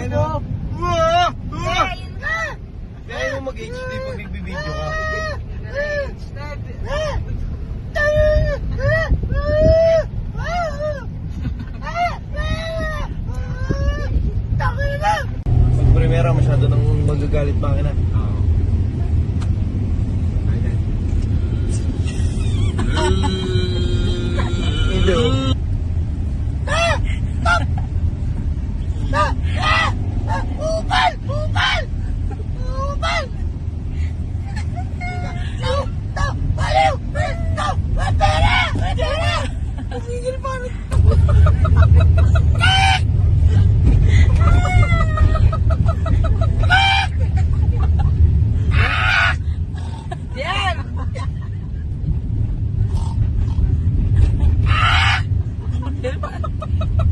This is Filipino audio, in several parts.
no? Kain ka! Kaya mo mag-HD pag nagbibideo ka. Pag primera, masyado nang magagalit makina. Oo. Ayun. Hello. Upal! Upal! Upal! Baliw! Pera! Pera! Pumigil pa rin. Yan!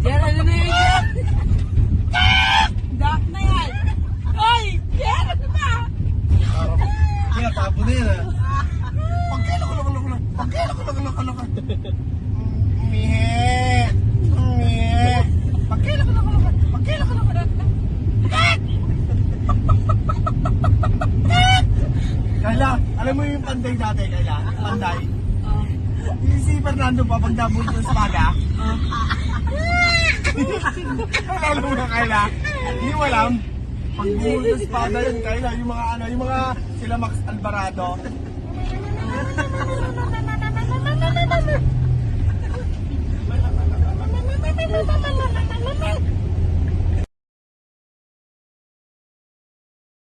Yan, ano na yan? Dak na yan! Ay! Yan! Ano ba? Kaya tabo na yan ah. Mihe! Mihe! Kayla, alam mo yung panday dati, Kayla? Panday. Si Fernando pa pag nabulto sa baga. Alam mo na, Kayla? Hindi mo alam. Pag bumulto sa baga yun, Kayla, yung mga ano, yung mga sila Max Alvarado.